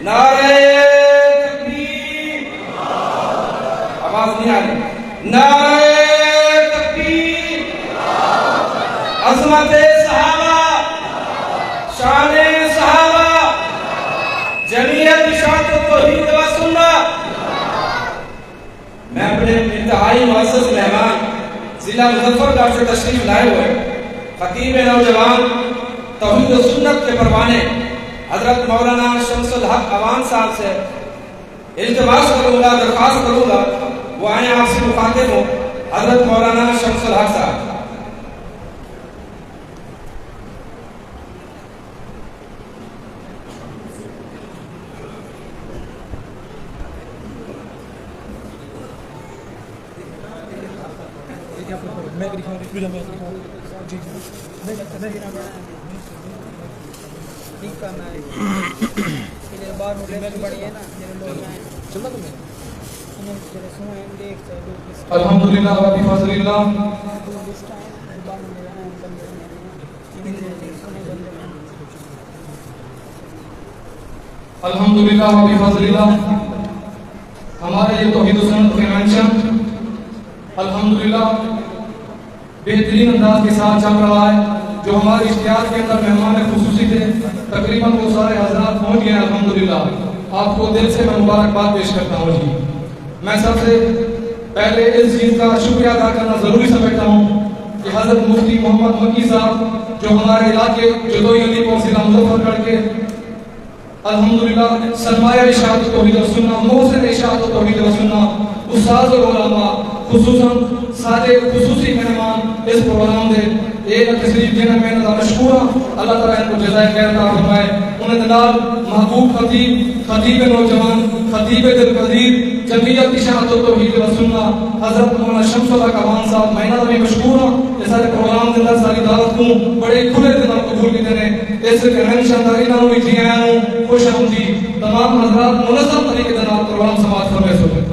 نعرہ تکبیر، آواز نہیں آ رہی، نعرہ تکبیر، عظمت صحابہ، شان صحابہ، جمعیت اشاعت توحید و سنت۔ میں اپنے انتہائی معزز مہمان ضلع مظفر گڑھ سے تشریف لائے ہوئے خطیب نوجوان توحید و سنت کے پروانے حضرت مولانا شمس الحق عوان صاحب سے التماس کروں گا، درخواست کروں گا وہ آئیں آپ سے مخاطب ہوں۔ حضرت مولانا شمس الحق صاحب۔ الحمدللہ و بفضل اللہ، الحمدللہ و بفضل اللہ، ہمارے یہ توحید و سنت کے منشن الحمدللہ بہترین انداز کے ساتھ چل رہا ہے۔ جو ہمارے اشتہار کے اندر مہمان خصوصی تھے تقریباً وہ سارے حضرات پہنچ گئے ہیں الحمدللہ۔ آپ کو دل سے میں مبارکباد پیش کرتا ہوں جی۔ میں سب سے پہلے اس چیز کا شکریہ ادا کرنا ضروری سمجھتا ہوں کہ حضرت مفتی محمد مکی صاحب جو ہمارے علاقے جدوئی علی پور ضلع مظفر گڑھ کے الحمدللہ سرمایہ اشاعت توحید و سنت، محسن اشاعت توحید و سنت، استاد و علماء خصوصاً سارے خصوصی مہمان اس پروگرام دے ایک تشریف دینا میں نظر مشکورہ، اللہ تعالیٰ ان کو جزائے خیر عطا فرمائے۔ انہیں دلال محبوب خطیب نوجوان، خطیب دلپذیر، جمعیت اشاعت توحید و سنت حضرت مولانا شمس الحق عوان صاحب میں نظر بھی مشکورہ۔ اس سارے پروگرام کے اندر ساری دعوت کو بڑے کھلے دل آپ قبول کیتے ہیں۔ اس کے ہم شانداری نام بھی جی آیا ہوں، خوش ہوں جی۔ تمام حضرات منظم طریقے سے آپ پروگرام سماعت فرمائے سکتے ہیں۔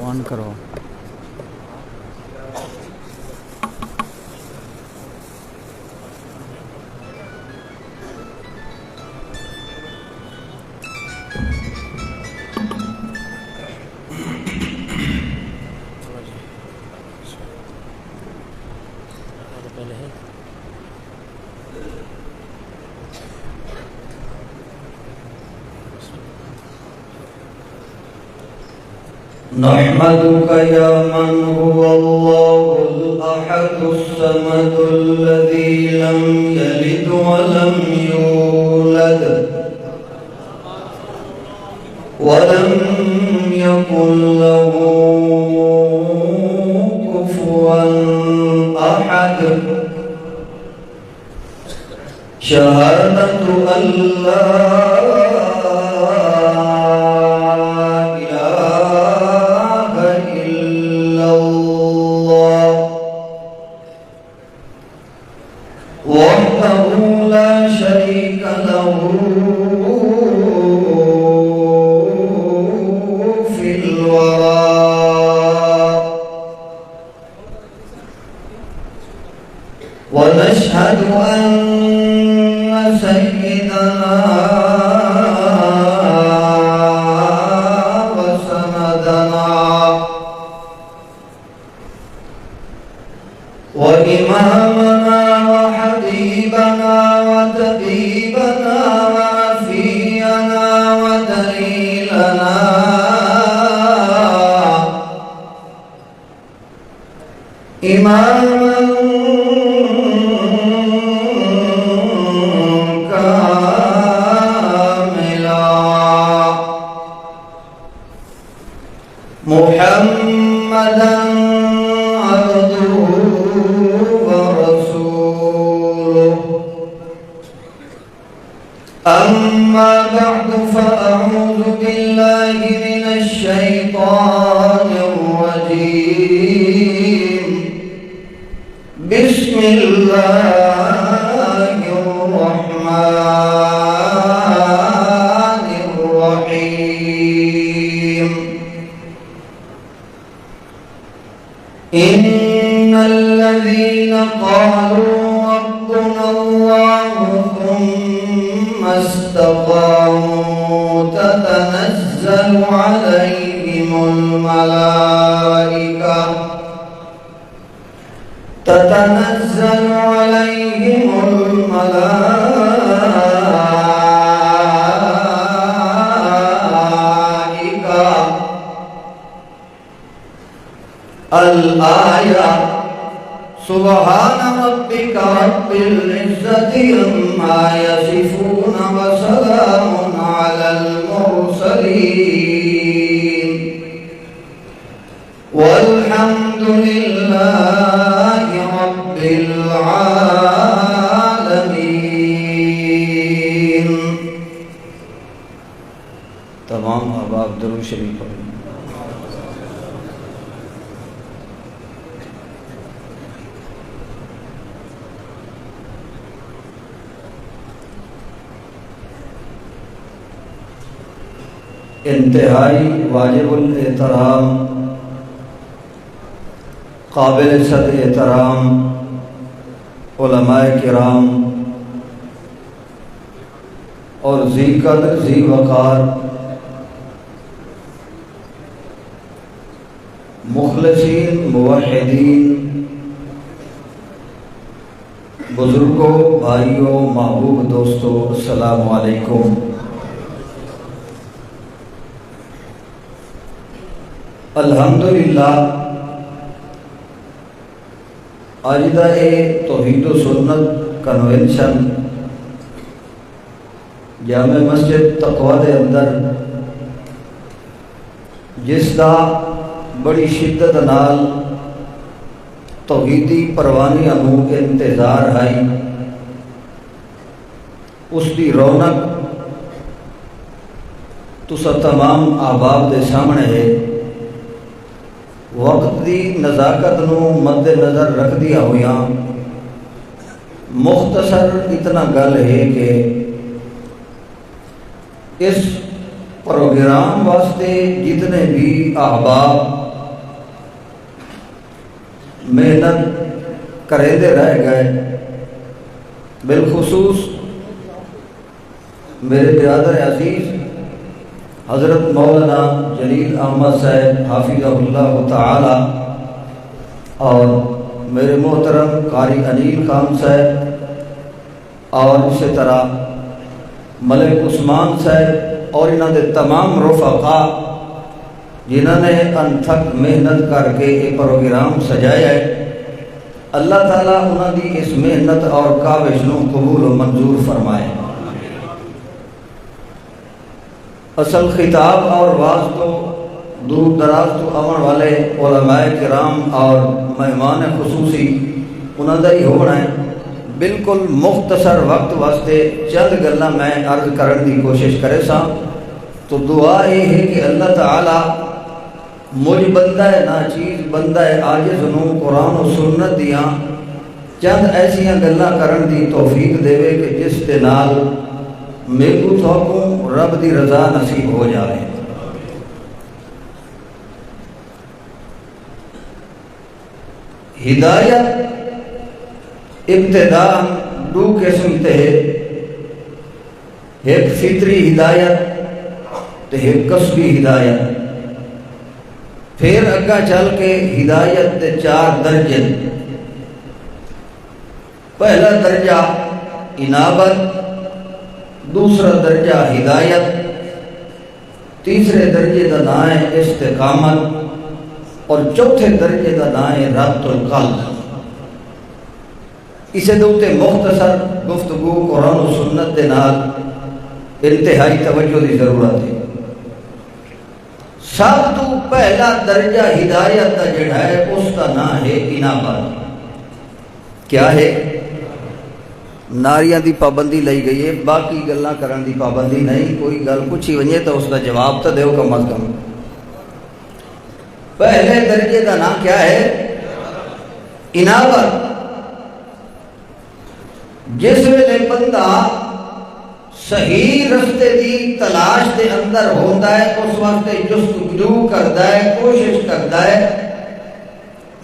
آن کرو۔ نحمدك يا من هو الله الأحد الصمد الذي لم يلد ولم يولد ولم يكن له كفوا أحد شهادة أن لا ونشهد أن سيدنا وسندنا وإمامنا وحبيبنا وطبيبنا وعفينا ودليلنا إماما محمدا عبده ورسوله أما بعد فأعوذ بالله من الشيطان الرجيم بسم الله الرحمن الرحيم إن الذين قالوا ربنا الله ثم استقاموا تتنزل عليهم الملائكة الآية سبحان ربك رب العزة عما يصفون وسلام على المرسلين والحمد لله رب العالمين. تمام احباب درود شریف پڑھیں. انتہائی واجب الاحترام قابل صد احترام علماء کرام اور ذی قدر ذی وقار مخلصین موحدین بزرگوں بھائیوں محبوب دوستوں السلام علیکم. الحمدللہ آجدہ توحید و سنت کنونشن جامع مسجد تقوی دے اندر جس دا بڑی شدت نال توحیدی پروانیاں نو انتظار ہے اس دی رونق تسا تمام احباب دے سامنے ہے. وقت دی نزاکت نو مد نظر رکھ دیا ہویا مختصر اتنا گل ہے کہ اس پروگرام واسطے جتنے بھی احباب محنت کریندے رہ گئے بالخصوص میرے برادر عزیز حضرت مولانا جلیل احمد صاحب حافظہ اللہ تعالی اور میرے محترم قاری انیل خان صاحب اور اسی طرح ملک عثمان صاحب اور انہوں نے تمام رفقا جنہوں نے انتھک محنت کر کے یہ پروگرام سجایا ہے. اللہ تعالیٰ انہوں دی اس محنت اور کاوش نو قبول و منظور فرمائے. اصل خطاب اور واز تو دور دراز تو آن والے علماء کرام اور مہمان خصوصی انہوں دا ہی ہونا ہے. بالکل مختصر وقت واسطے چند گلاں میں عرض کرن دی کوشش کرے سا. تو دعا یہ ہے کہ اللہ تعالی مجھ بندہ ناچیز بندہ عاجز نو قرآن و سنت دیاں چند ایسیاں گلاں کرن دی توفیق دے کہ جس دے نال میرے کو رب دی رضا نصیب ہو جائے. ہدایت ابتدا دو قسم تے ایک فطری ہدایت تے ایک کسبی ہدایت. پھر اگا چل کے ہدایت تے 4 درجے. پہلا درجہ انابت، دوسرا درجہ ہدایت، تیسرے درجے کا نام ہے استقامت اور چوتھے درجے کا نام ہے ربط القلب. اسے دوتے مختصر گفتگو قرآن و سنت دے نال انتہائی توجہ دی ضرورت ہے. سب تو پہلا درجہ ہدایت کا جڑا ہے اس کا نام ہے انابت. کیا ہے؟ ناریاں دی پابندی لئی گئی ہے، باقی گلاں کرن دی پابندی نہیں. کوئی گل پوچھی ونجے تو اس کا جواب تو دیو کم از کم. پہلے درجے کا نام کیا ہے؟ انابت. جس ویلے بندہ صحیح رستے دی تلاش دے اندر ہوتا ہے اس واسطے جستجو کرتا ہے، کوشش کرتا ہے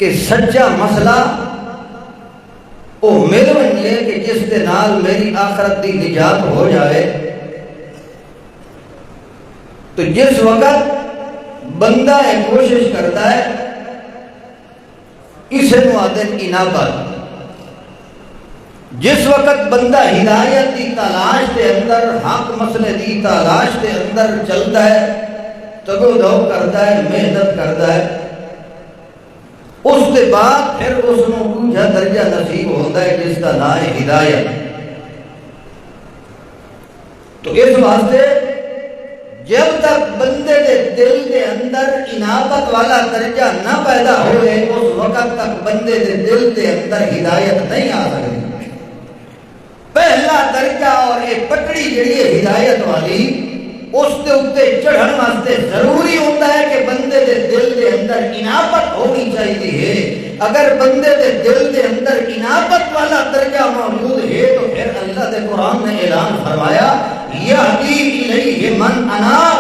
کہ سچا مسئلہ وہ میرے بنیے کہ جس کے نال میری آخرت دی نجات ہو جائے. تو جس وقت بندہ ایک کوشش کرتا ہے اسے نوادن انابت. جس وقت بندہ ہدایت دی تلاش کے اندر حق مسئلے دی تلاش کے اندر چلتا ہے تگو دو کرتا ہے محنت کرتا ہے اس کے بعد پھر اس کو دوجا درجہ نصیب ہوتا ہے جس کا نام ہے ہدایت. تو اس واسطے جب تک بندے دے دل کے اندر انابت والا درجہ نہ پیدا ہوئے اس وقت تک بندے دے دل کے اندر ہدایت نہیں آ سکتی. پہلا درجہ اور یہ پٹڑی جڑی ہے ہدایت والی اس کے اوپر چڑھن واسطے ضروری ہوتا ہے کہ بندے دے دل کے اندر انابت ہونی چاہیے. اگر بندے دے دل کے اندر انابت والا درجہ موجود ہے تو پھر اللہ دے قرآن نے اعلان فرمایا یہدی الیہ من اناب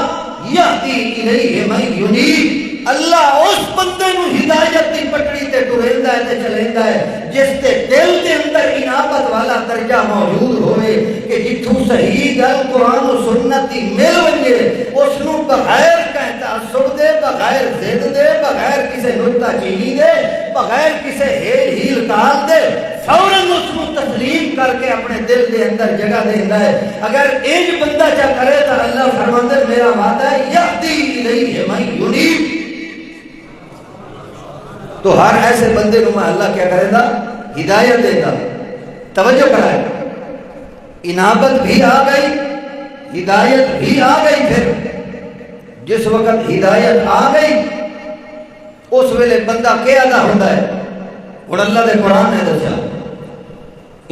یہدی الیہ من ینیب. اللہ اس بندے نو ہدایت دی پٹڑی تے ٹریندا ہے تے چلیندا ہے جس تے دل دے اندر انابت والا درجہ موجود ہوئے کہ جتھوں صحیح گل قرآن و سنت دی مل ونجے اس نو بغیر کہیں تعصب دے بغیر ضد دے بغیر کسے نکتہ چینی دے بغیر کسے ہیل تال دے فوراً اس کو تسلیم کر کے اپنے دل دے اندر جگہ دیندا ہے. اگر ایک بندہ چا کرے تو اللہ فرماتا ہے میرا وعدہ ہے یہدی الیہ من ینیب. تو ہر ایسے بندے کو میں اللہ کیا کرے گا ہدایت دے گا. توجہ کرائے انابت بھی آ گئی ہدایت بھی آ گئی. پھر جس وقت ہدایت آ گئی اس ویلے بندہ کیا ادا ہوتا ہے. اور اللہ دے قرآن نے دسیا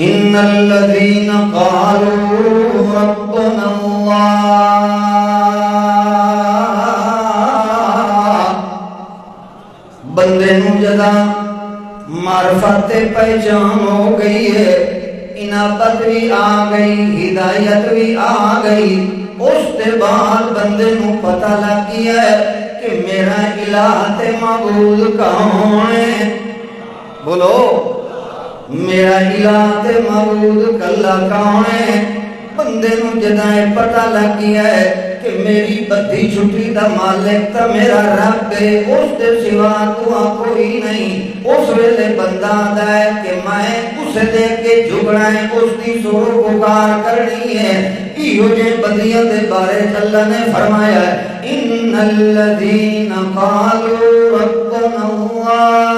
ان الذین قالوا ربنا اللہ بندے نو جدا معرفت پہچان ہو گئی ہے انابت بھی آ گئی ہدایت بھی آ گئی. اس کے بعد بندے نو پتہ لگ گیا ہے کہ میرا الہ تے معبود کون ہے. بولو میرا الہ تے معبود کلا کون ہے. بندے نو جدائے پتہ لگ گیا ہے کہ میری بدھی چھٹی دا مالک تا میرا رب ہے اس دے سوا تو کوئی نہیں. اس ویلے بندہ آتا ہے کہ میں اسے دیکھ کے جھگڑا ہے اس کی سور پکار کرنی ہے. ایو جے بدیاں دے بارے اللہ نے فرمایا ہے ان الذین قالوا ربنا اللہ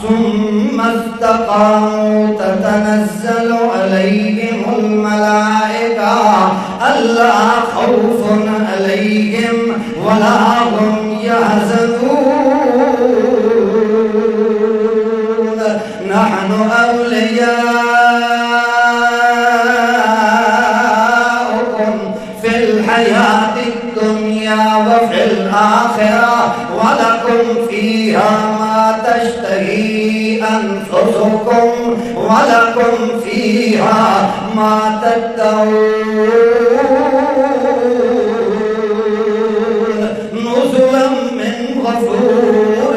ثم استقاموا تتنزل علیہم الملائکہ الا خوف علیہم ولا هم يحزنون نحن اولیاؤکم فی الحیاة الدنیا وفی الآخرہ ولکم فیہا ما تشتہی انفسکم ولکم فیہا ما تدعون نزلا من غفور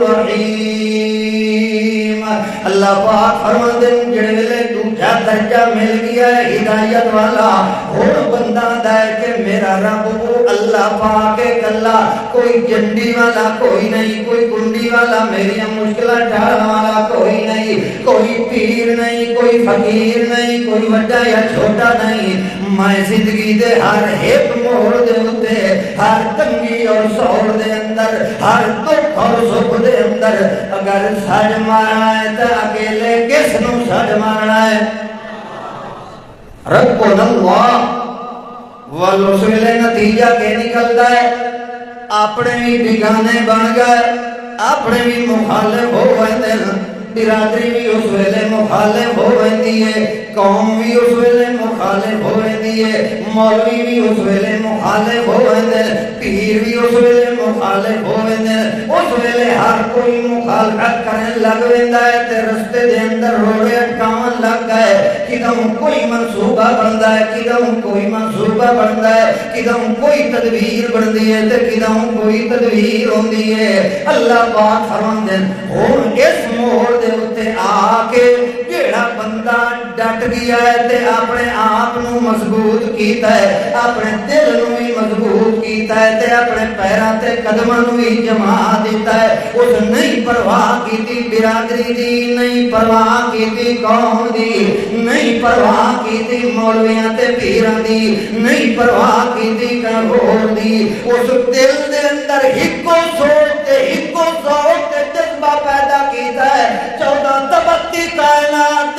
رحیم. اللہ پاک فرماتے ہیں جڑے ویلے دوجا درجہ مل گیا ہے ہدایت والا ہن بندہ ہے کہ میرا رب وہ اللہ پاک ہے کلا کوئی جنڈی والا کوئی نہیں کوئی کنڈی والا میری مشکلات ٹال والا کوئی نہیں کوئی پیر نہیں کوئی فقیر نہیں کوئی بڑا یا چھوٹا نہیں. میں زندگی دے ہر ایک موڑ دے ہوتے ہر تنگی اور سوڑ دے اندر ہر دکھ اور سکھ دے اندر اگر سج مارنا ہے تو اکیلے کس نو سج مارنا ہے ربنا اللہ. والوسویلے نتیجہ کے نکلتا ہے اپنے بھی بگانے بن گئے اپنے بھی مخالف ہو گئے برادری بھی اس ویلے مخالف ہو ویندی ہے، قوم بھی اس ویلے مخالف ہو ویندی ہے، مولوی بھی اس ویلے مخالف ہو ویندے، پیر بھی اس ویلے مخالف ہو ویندے، اس ویلے ہر کوئی مخالفت کرنے لگ ویندا ہے تے رستے دے اندر روڑے اٹکاون لگ گئے، کدھوں کوئی منصوبہ بندا ہے، کدھوں کوئی منصوبہ بندا ہے، کدھوں کوئی تدبیر بندی ہے تے کدھوں کوئی تدبیر ہوندی ہے۔ اللہ پاک فرماندے ہن اس موڑ دے اوتے آ کے جیڑا بندہ ڈٹ گیا ہے تے اپنے آپ نو مضبوط کیتا ہے، اپنے دل نو بھی مضبوط کیتا ہے تے اپنے پیراں تے قدماں نو بھی جما دیتا ہے، اس نہیں پرواہ کیتی برادری دی، نہیں پرواہ کیتی قوم دی، نہیں پرواہ کیتی مولویاں تے پیراں دی، نہیں پرواہ کیتی کہور دی، اس دل دے اندر ہکو سوچ تے ہکو ذوق تے جذبہ پیدا کیتا ہے، 14 تبتی کائنات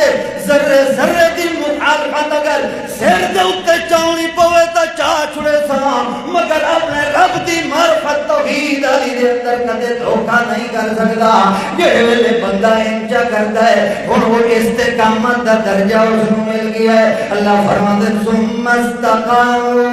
ذرے ذرے دی مخالفت اگر سر دے اتے چاونی پوے تا چاہ چھڑے ساں، مگر اپنے رب دی معرفت توحید علی دے اندر کدے دھوکہ نہیں کر سکتا۔ جڑے ویلے بندہ انجا کرتا ہے ہن وہ استقامت دا درجہ اس نو مل گیا ہے۔ اللہ فرماندے ثم استقاموا،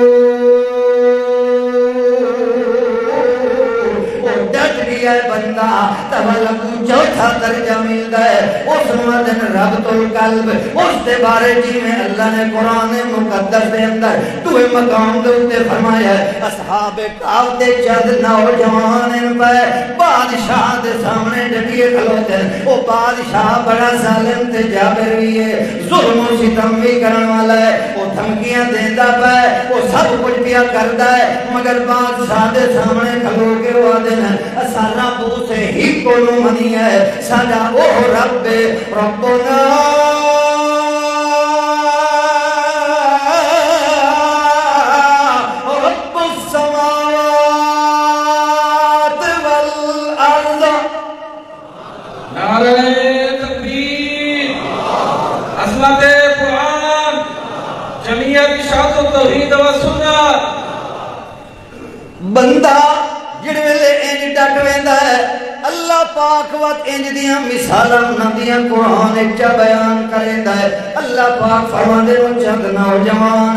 ڈٹ گیا ہے بندہ، تولکو چوتھا درجہ ملتا ہے، اس مدن ربط القلب، اس دے بارے جی میں اللہ نے قرآن مقدس دے اندر دوے مقام دے اتے فرمایا ہے، اصحاب کہف دے چند نوجوان ان پہ بادشاہ دے سامنے ڈٹیے کھلوتے ہیں، وہ بادشاہ بڑا ظالم تے جابر بھی ہے، ظلم و ستم بھی کرن والا ہے، وہ دھمکیاں دیندا پہ، وہ سب کچھ پیا کرتا ہے، مگر بادشاہ دے سامنے کھلو کے وہ دن اسا رب سے ہی کونو منی ہے، ساڈا اوہ رب ربنا رب السماوات والارض۔ نعرہ تکبیر، عظمت قرآن، جمعیت اشاعت و توحید و سنت۔ بندہ جڑے ویلے انج ڈٹ ویندا ہے، اللہ پاک وقت انج دیاں مثالاں انہاں دیاں قرآن وچ بیان کریندا ہے۔ اللہ پاک فرماندے نے چند نوجوان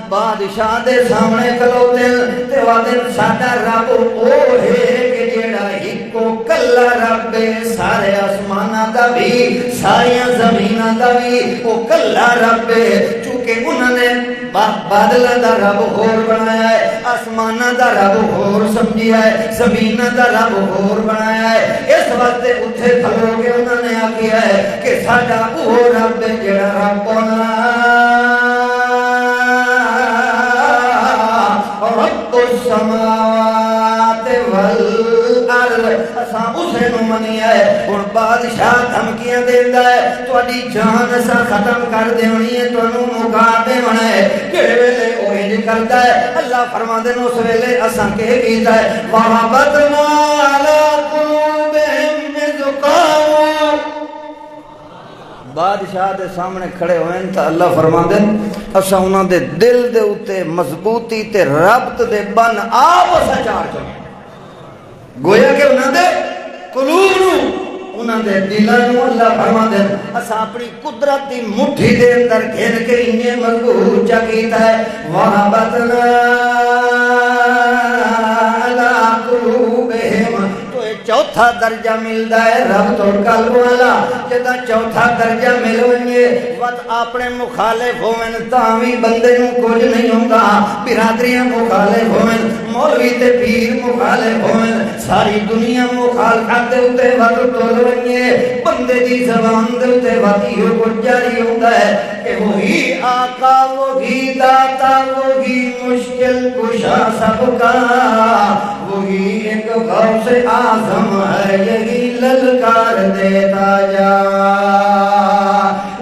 بادشاہ دے سامنے کھلوتے تے وعدے ساڈا رب او ہے کہ جیڑا ہکو کلا رب سارے آسماناں دا بھی ساریاں زمیناں دا بھی او کلا رب، چونکہ انہوں نے بادلاں دا رب ہور بنایا ہے، آسماناں دا رب ہور سمجھیا ہے، زمیناں دا رب ہور بنایا ہے، اس وقت اتھے کھلو کے انہوں نے آکھیا ہے کہ ساڈا او رب جڑا ربنا رب السماوات والارض، اساں اسے نو منیا ہے۔ ہن بادشاہ دھمکیاں دیندا ہے، تہاڈی جان اساں ختم کر دینی ہے، تانوں مکا دیونا ہے، کہڑے ویلے او انج کردا ہے، اللہ فرماندے نے اس ویلے اساں کہ کیتا ہے وَرَبَطْنَا عَلَىٰ قُلُوبِهِمْ إِذْ قَامُوا، بادشاہ دے سامنے کھڑے ہوئے تا اللہ فرماندے اساں انہاں دے دل دے اوتے مضبوطی تے ربط دے بن آپ اساں چار چلے، گویا کہ انہاں دے قلوب نو انہاں دے دلاں نو اللہ فرماندے اساں اپنی قدرت دی مٹھی دے اندر گھیر کے انہیں مضبوط چا کیتا ہے وَرَبَطْنَا عَلَىٰ قُلُوبِهِمْ۔ چوتھا درجہ ملتا ہے رب تو قلب والا، جدا چوتھا درجہ ملوئے وقت اپنے مخالف ہوئن تاوی بندے نو کچھ نہیں ہوتا، برادریاں مخالف ہوئن، مولوی تے پیر مخالف ہوئن، ساری دنیا مخالفت دے اتے وقت تولوئے بندے دی زبان دے اتے وقت یہ کچھ جاری ہوتا ہے کہ وہی آقا وہی داتا وہی مشکل کشا سب کا، وہی ایک غوث اعظم ہے یہی للکار دیتا جا،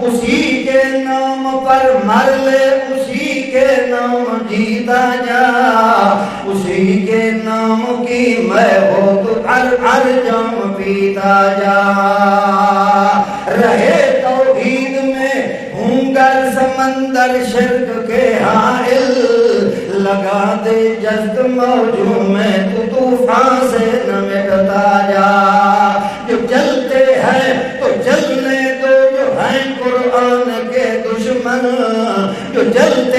اسی کے نام پر مر لے اسی کے نام جیتا جا، اسی کے نام کی میں ہو تو ہر جام پیتا جا، رہے توحید میں ہوں گر سمندر شرک کے حائل، لگا دے جست موجوں میں تو طوفان سے نہ مٹتا جا، جو چلتے ہیں تو چل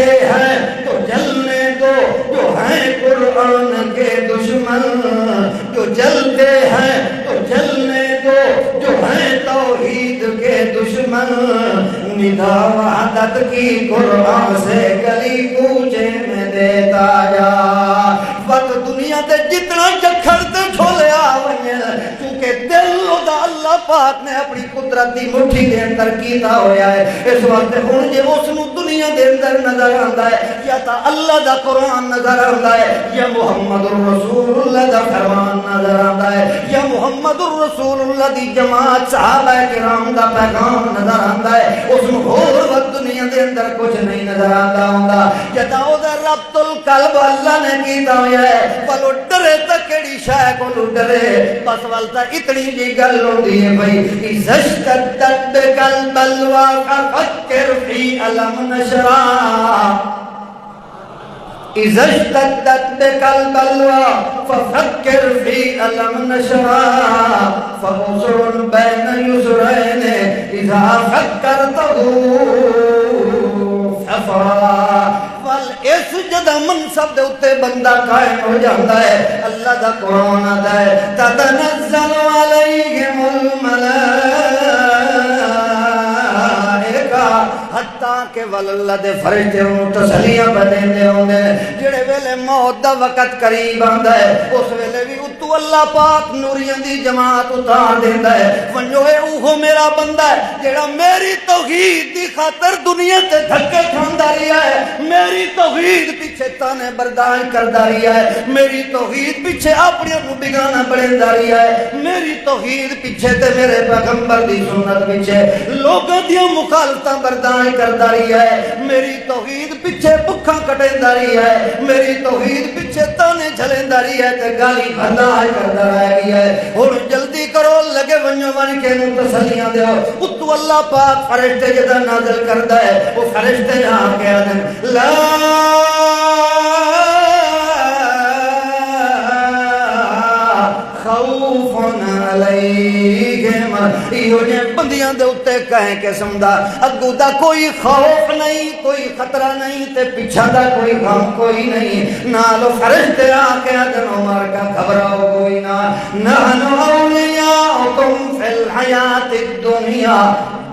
جلتے ہیں تو جلنے دو جو ہیں قرآن کے دشمن، جو جلتے ہیں تو جلنے دو جو ہیں توحید کے دشمن، ندا وحدت کی قرآن سے گلی کوچے میں دیتا جا، وقت دنیا دے جتنا جکھڑ تے چھولے آویں کیونکہ دل دا اللہ پاک نے اپنی قدرت دی مٹھی دے اندر کیتا ہویا ہے، اس وقت ہن جے اس نو دنیا دے اندر نظر آندا ہے یا تا اللہ دا قرآن نظر آندا ہے یا محمد رسول اللہ دا فرمان نظر آندا ہے یا محمد رسول اللہ دی جماعت صحابہ کرام دا پیغام نظر آندا ہے، اس نو ہور وقت دنیا دے اندر کچھ نہیں نظر آندا ہوندا، جدا او دا ربط القلب اللہ نے کیتا ہویا ہے، ولو ڈرے تے کیڑی شے کولوں ڈرے، بس ول تا اتنی جی گل ہوندی ہے بھئی اذا اشتدت بقلب الوا ففکر فی علم نشرا، اذا اشتدت بقلب الوا ففکر فی علم نشرا، فعذر بین یسرین اذا فکرتہ سفرا، اس جدہ منصب دے اتے بندہ قائم ہو جاتا ہے، اللہ دا قرآن آتا ہے تتنزل علیہم الملائکہ، حتیٰ کہ واللہ دے فرشتے انہوں تسلیاں بدیں دے ہوندے، جڑے ویلے موت دا وقت قریب آندا ہے اس ویلے بھی اتو اللہ پاک نوریاں دی جماعت اتار دیندا ہے، ونجو اے اوہو میرا بندہ ہے جڑا میری توحید دی خاطر دنیا تے دھکے کھاندا رہیا ہے، میری توحید پیچھے تانے برداشت کردا رہیا ہے، میری توحید پیچھے اپنے نو بگانا بڑھیندا رہیا ہے، میری توحید پیچھے تے میرے پیغمبر دی سنت پیچھے لوگاں دیاں مخالفتاں برداشت کردا رہیا ہے، میری توحید پیچھے بکھاں کٹیندا رہیا ہے، میری توحید پیچھے تانے جھلیندا رہیا ہے تے گالی برداشت کردا رہ گیا ہے، ہن جلدی کرو لگے ونجو ون کے نو تسلیاں دیو، اتو اللہ پاک فرشتے جدا نازل کردا ہے، وہ فرشتے آ کے آدھیں لا خوف علیہم، ایہو جے بندیاں دے اتے کہیں قسم دا اگو دا کوئی خوف نہیں، کوئی خطرہ نہیں تے پیچھا دا کوئی غم کوئی نہیں، نالو فرشتے آ کے آدھن عمر کا گھبراؤ کوئی نہ، نحن اولیاؤکم فی الحیات الدنیا،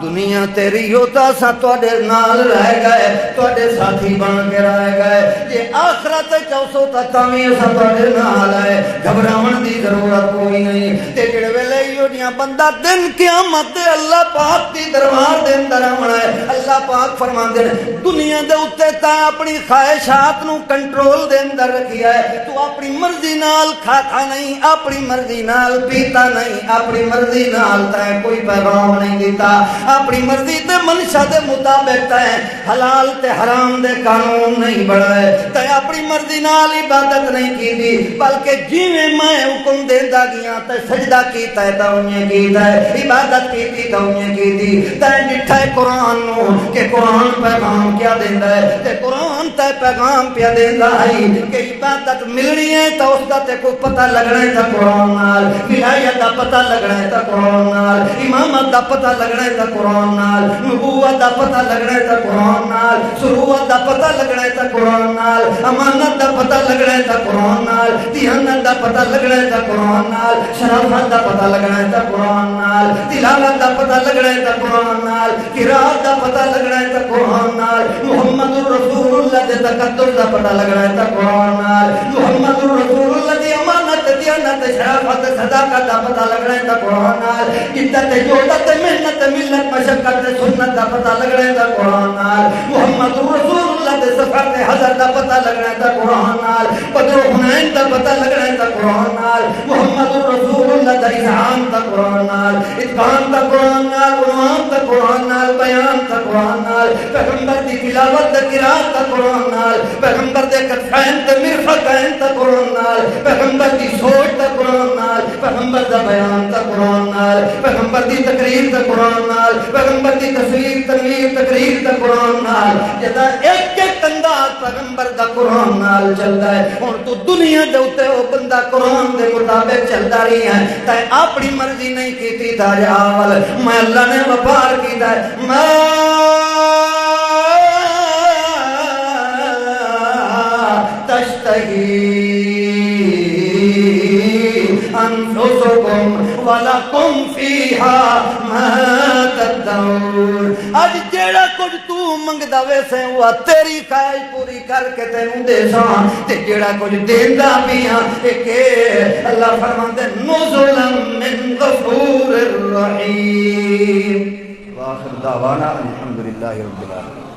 دنیا تیری ہوتا سا توڑے نال رہ گئے، توڑے ساتھی بن کے رہ گئے، یہ آخرت چوسو تا تامی سا توڑے نال ہے، گھبراون دی ضرورت کوئی نہیں، تے جڑے ویلے یو جیاں بندہ دن قیامت دے اللہ پاک دی دربار دے اندر آمنا ہے، اللہ پاک فرمان دے دنیا دے اتے تا اپنی خواہشات نو کنٹرول دے اندر رکھیا ہے، تو اپنی مرضی نال کھاتا نہیں، اپنی مرضی نال پیتا نہیں، اپنی مرضی نال تا کوئی پیغام نہیں دیتا، اپنی مرضی تے منشا دے مطابق تے حلال تے حرام دے قانون نہیں بڑھائے، تے اپنی مرضی نال عبادت نہیں کی دی، بلکہ جیویں میں حکم دیندا گیا تے سجدہ کیتا ہے تا انہیں کیتا ہے، عبادت کیتی تا انہیں کیتی، تے ڈٹھا ہے قرآن نو کہ قرآن پیغام کیا دیندا ہے، تے قرآن تے پیغام پیا دیندا ہے کہ عبادت ملنی ہے تا اس دا تے کو پتہ لگنا ہے تا قرآن نال، ولایت دا پتہ لگنا ہے تا قرآن نال، امامت دا پتہ لگنا ہے تا قرآن نال، نبوت دا پتہ لگنا ہے تا قرآن نال، سروت دا پتہ لگنا ہے تا قرآن نال، امانت دا پتہ لگنا ہے تا قرآن نال، دیانت دا پتہ لگنا ہے تا قرآن نال، شرافت دا پتہ لگنا ہے تا قرآن نال، تلاوت دا پتہ لگنا ہے تا قرآن نال، قرات دا پتہ لگنا ہے تا قرآن نال، محمد رسول اللہ دے تقدس دا پتہ لگنا ہے تا قرآن نال، محمد رسول اللہ دی امانت دیانت شرافت صداقت دا پتہ لگنا ہے تا قرآن نال، عزت جودت محنت ملت مشقت سنت دا پتہ لگنا ہے تا قرآن نال، محمد رسول اللہ دے سفر دے حضر دا پتہ لگنا ہے تا قرآن نال، بدر حنین دا پتہ لگنا ہے تا قرآن نال، محمد رسول اللہ دا اذعان تا قرآن نال، اتقان تا قرآن نال، عنوان تا قرآن نال، بیان تا قرآن نال، پیغمبر دی تلاوت دا قرات تا قرآن نال، پیغمبر دے کتفین تے مرفقین تا قرآن نال، پیغمبر دی سوچ تا قرآن نال، پیغمبر دا بیان تا قرآن نال، پیغمبر دی تقریر تا قرآن نال، پیغمبر دی تصویر تنویر تقریر تا قرآن نال، جدا ایک ایک انداز پیغمبر دا قرآن نال چلدا ہے، ہن تو دنیا دے اوتے او بندہ قرآن دے مطابق چلدا رہی ہے، تے اپنی مرضی نہیں کیتی تا جاول میں اللہ نے وپار کیتا ہے، انفسکم ولکم فیہا ما تدعون. اج جیڑا کچھ تو منگدا ویسے وہ تیری خواہش پوری کر کے تینوں دے ساں تے جیڑا کچھ دیندا پیاں کہ اللہ فرماندے نزلا من غفور الرحیم. واخر دعوانا الحمدللہ رب العالمین.